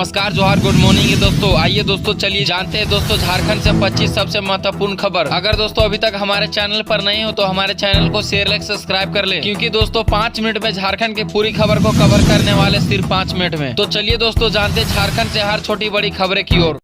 नमस्कार, जोहार, good morning दोस्तों। आइए दोस्तों, चलिए जानते हैं दोस्तों झारखंड से 25 सबसे महत्वपूर्ण खबर। अगर दोस्तों अभी तक हमारे चैनल पर नहीं हो तो हमारे चैनल को शेयर लाइक सब्सक्राइब कर ले, क्योंकि दोस्तों 5 मिनट में झारखंड की पूरी खबर को कवर करने वाले सिर्फ 5 मिनट में। तो चलिए दोस्तों जानते हैं झारखंड से हर छोटी बड़ी खबरें की ओर।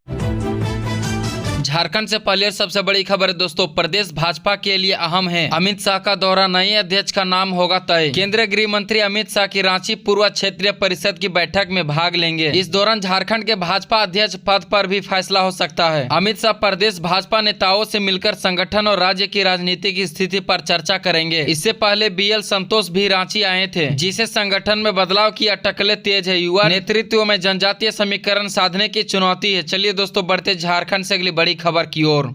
झारखंड से पहले सबसे बड़ी खबर है दोस्तों, प्रदेश भाजपा के लिए अहम है। अमित शाह का दौरा, नए अध्यक्ष का नाम होगा तय। केंद्रीय गृह मंत्री अमित शाह की रांची पूर्व क्षेत्रीय परिषद की बैठक में भाग लेंगे। इस दौरान झारखंड के भाजपा अध्यक्ष पद पर भी फैसला हो सकता है। अमित शाह प्रदेश भाजपा नेताओं से मिलकर संगठन और राज्य की राजनीतिक स्थिति पर चर्चा करेंगे। इससे पहले BL संतोष भी रांची आए थे, जिसे संगठन में बदलाव की अटकलें तेज है। युवा नेतृत्व में जनजातीय समीकरण साधने की चुनौती है। चलिए दोस्तों बढ़ते झारखंड से अगली बड़ी खबर की ओर।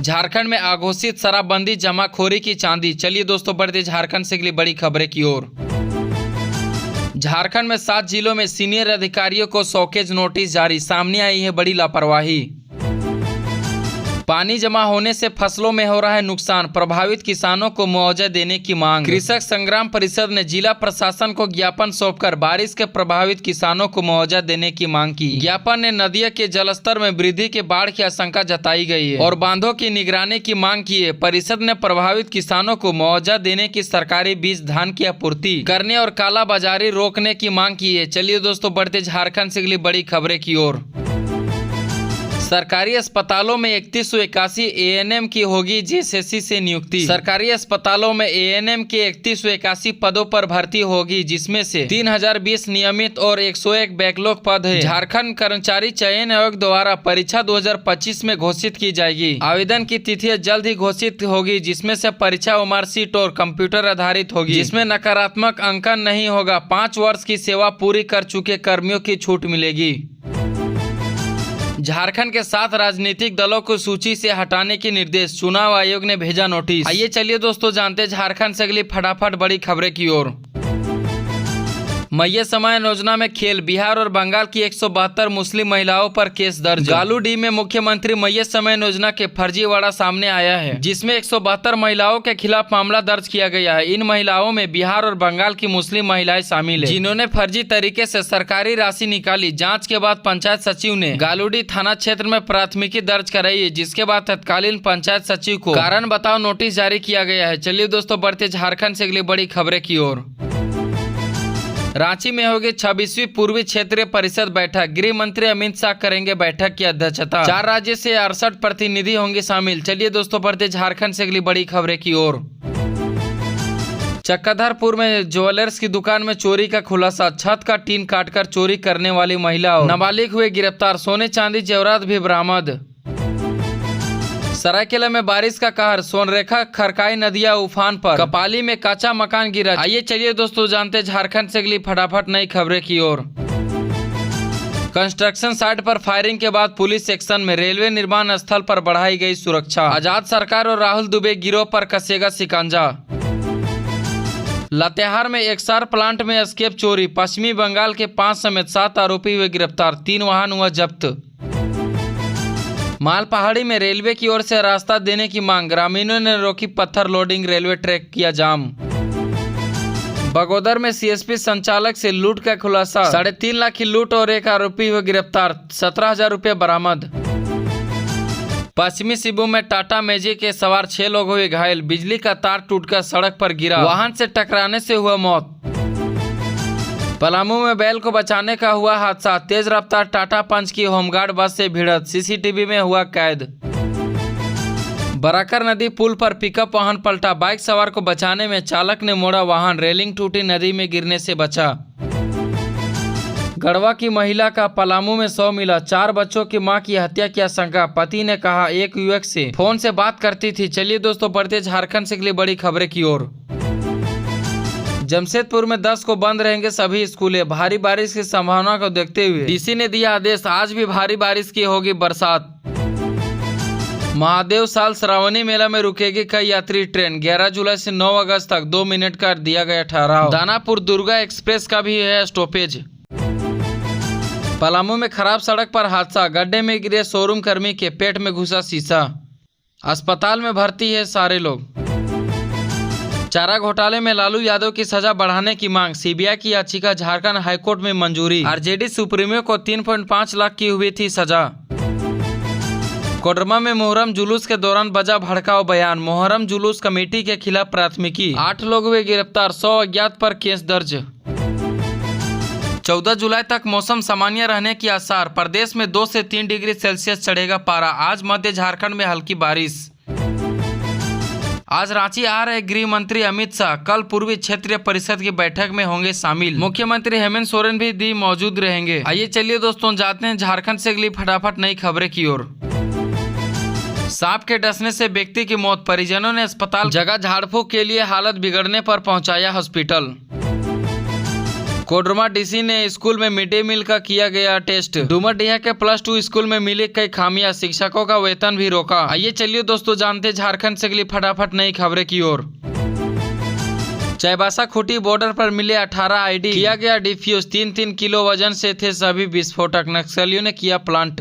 झारखंड में अघोषित शराबबंदी, जमाखोरी की चांदी। चलिए दोस्तों बढ़ते झारखंड से अगली बड़ी खबरें की ओर। झारखंड में 7 जिलों में सीनियर अधिकारियों को शौकेज नोटिस जारी, सामने आई है बड़ी लापरवाही। पानी जमा होने से फसलों में हो रहा है नुकसान, प्रभावित किसानों को मुआवजा देने की मांग। कृषक संग्राम परिषद ने जिला प्रशासन को ज्ञापन सौंपकर बारिश के प्रभावित किसानों को मुआवजा देने की मांग की। ज्ञापन ने नदियों के जलस्तर में वृद्धि के बाढ़ की आशंका जताई गई है और बांधों की निगरानी की मांग की है। परिषद ने प्रभावित किसानों को मुआवजा देने की, सरकारी बीज धान की आपूर्ति करने और कालाबाजारी रोकने की मांग की है। चलिए दोस्तों बढ़ते झारखंड से अगली बड़ी खबरें की ओर। सरकारी अस्पतालों में 3181 ANM की होगी JSC से नियुक्ति। सरकारी अस्पतालों में ANM के 3181 पदों पर भर्ती होगी, जिसमें से 3020 नियमित और 101 बैकलॉग पद है। झारखंड कर्मचारी चयन आयोग द्वारा परीक्षा 2025 में घोषित की जाएगी। आवेदन की तिथि जल्द ही घोषित होगी, जिसमें से परीक्षा मार्कशीट और कंप्यूटर आधारित होगी, जिसमें नकारात्मक अंकन नहीं होगा। 5 वर्ष की सेवा पूरी कर चुके कर्मियों की छूट मिलेगी। झारखंड के 7 राजनीतिक दलों को सूची से हटाने के निर्देश, चुनाव आयोग ने भेजा नोटिस। आइए चलिए दोस्तों जानते हैं झारखंड से अगली फटाफट बड़ी खबरें की ओर। मैया सम्मान योजना में खेल, बिहार और बंगाल की 172 मुस्लिम महिलाओं पर केस दर्ज। गालूडीह में मुख्यमंत्री मैया सम्मान योजना के फर्जीवाड़ा सामने आया है, जिसमें 172 महिलाओं के खिलाफ मामला दर्ज किया गया है। इन महिलाओं में बिहार और बंगाल की मुस्लिम महिलाएं शामिल है, जिन्होंने फर्जी तरीके से सरकारी राशि निकाली। जाँच के बाद पंचायत सचिव ने गालूडीह थाना क्षेत्र में प्राथमिकी दर्ज कराई है, जिसके बाद तत्कालीन पंचायत सचिव को कारण बताओ नोटिस जारी किया गया है। चलिए दोस्तों बढ़ते झारखंड से अगली बड़ी खबरें की ओर। रांची में होगी 26वीं पूर्वी क्षेत्रीय परिषद बैठक, गृह मंत्री अमित शाह करेंगे बैठक की अध्यक्षता। 4 राज्य से 68 प्रतिनिधि होंगे शामिल। चलिए दोस्तों बढ़ते झारखंड से अगली बड़ी खबरें की ओर। चक्रधरपुर में ज्वेलर्स की दुकान में चोरी का खुलासा, छत का टीन काटकर चोरी करने वाली महिला और नाबालिग हुए गिरफ्तार, सोने चांदी जेवरात भी बरामद। सरायकेला में बारिश का कहर, सोनरेखा खरकाई नदियां उफान पर, कपाली में कच्चा मकान गिरा। आइए चलिए दोस्तों जानते हैं झारखंड से अगली फटाफट नई खबरें की ओर। कंस्ट्रक्शन साइट पर फायरिंग के बाद पुलिस एक्शन में, रेलवे निर्माण स्थल पर बढ़ाई गई सुरक्षा। आजाद सरकार और राहुल दुबे गिरोह पर कसेगा शिकंजा। लातेहार में एक्सार प्लांट में एस्केप चोरी, पश्चिमी बंगाल के 5 समेत 7 आरोपी हुए गिरफ्तार, 3 वाहन हुआ जब्त। माल पहाड़ी में रेलवे की ओर से रास्ता देने की मांग, ग्रामीणों ने रोकी पत्थर लोडिंग, रेलवे ट्रैक किया जाम। बगोदर में CSP संचालक से लूट का खुलासा, 3.5 लाख की लूट और 1 आरोपी हुए गिरफ्तार, 17,000 रुपये बरामद। पश्चिमी सिंहभूम में टाटा मैजिक के सवार 6 लोग हुए घायल, बिजली का तार टूटकर सड़क पर गिरा, वाहन से टकराने से हुआ मौत। पलामू में बैल को बचाने का हुआ हादसा, तेज रफ्तार टाटा पंच की होमगार्ड बस से भिड़त, CCTV में हुआ कैद। बराकर नदी पुल पर पिकअप वाहन पलटा, बाइक सवार को बचाने में चालक ने मोड़ा वाहन, रेलिंग टूटी, नदी में गिरने से बचा। गढ़वा की महिला का पलामू में शव मिला, 4 बच्चों की मां की हत्या की आशंका, पति ने कहा एक युवक से फोन से बात करती थी। चलिए दोस्तों बढ़ते झारखंड से अगली बड़ी खबरें की ओर। जमशेदपुर में 10 को बंद रहेंगे सभी स्कूलें, भारी बारिश की संभावना को देखते हुए DC ने दिया आदेश, आज भी भारी बारिश की होगी बरसात। महादेव साल श्रावणी मेला में रुकेगी कई यात्री ट्रेन, 11 जुलाई से 9 अगस्त तक 2 मिनट का दिया गया ठहराव। दानापुर दुर्गा एक्सप्रेस का भी है स्टॉपेज। पलामू में खराब सड़क पर हादसा, गड्ढे में गिरे शोरूम कर्मी के पेट में घुसा शीशा, अस्पताल में भर्ती है सारे लोग। चारा घोटाले में लालू यादव की सजा बढ़ाने की मांग, सीबीआई की याचिका झारखंड हाईकोर्ट में मंजूरी। आरजेडी सुप्रीमो को 3.5 लाख की हुई थी सजा। कोडरमा में मुहर्रम जुलूस के दौरान बजा भड़काऊ बयान, मुहर्रम जुलूस कमेटी के खिलाफ प्राथमिकी, 8 लोग हुए गिरफ्तार, 100 अज्ञात पर केस दर्ज। 14 जुलाई तक मौसम सामान्य रहने की आसार, प्रदेश में 2 से 3 डिग्री सेल्सियस चढ़ेगा पारा। आज मध्य झारखंड में हल्की बारिश। आज रांची आ रहे गृह मंत्री अमित शाह कल पूर्वी क्षेत्रीय परिषद की बैठक में होंगे शामिल। मुख्यमंत्री हेमंत सोरेन भी मौजूद रहेंगे। आइए चलिए दोस्तों जाते हैं झारखंड से अगली फटाफट नई खबरें की ओर। सांप के डसने से व्यक्ति की मौत, परिजनों ने अस्पताल जगह झाड़ फूक के लिए हालत बिगड़ने पर पहुंचाया हॉस्पिटल। कोडरमा डीसी ने स्कूल में मिड डे मील का किया गया टेस्ट। डूमरडीहा के +2 स्कूल में मिली कई खामियां, शिक्षकों का वेतन भी रोका। आइए चलिए दोस्तों जानते झारखंड से अगली फटाफट नई खबरें की ओर। चाईबासा खूंटी बॉर्डर पर मिले 18 आईडी, किया गया डिफ्यूज। 3-3 किलो वजन से थे सभी विस्फोटक, नक्सलियों ने किया प्लांट।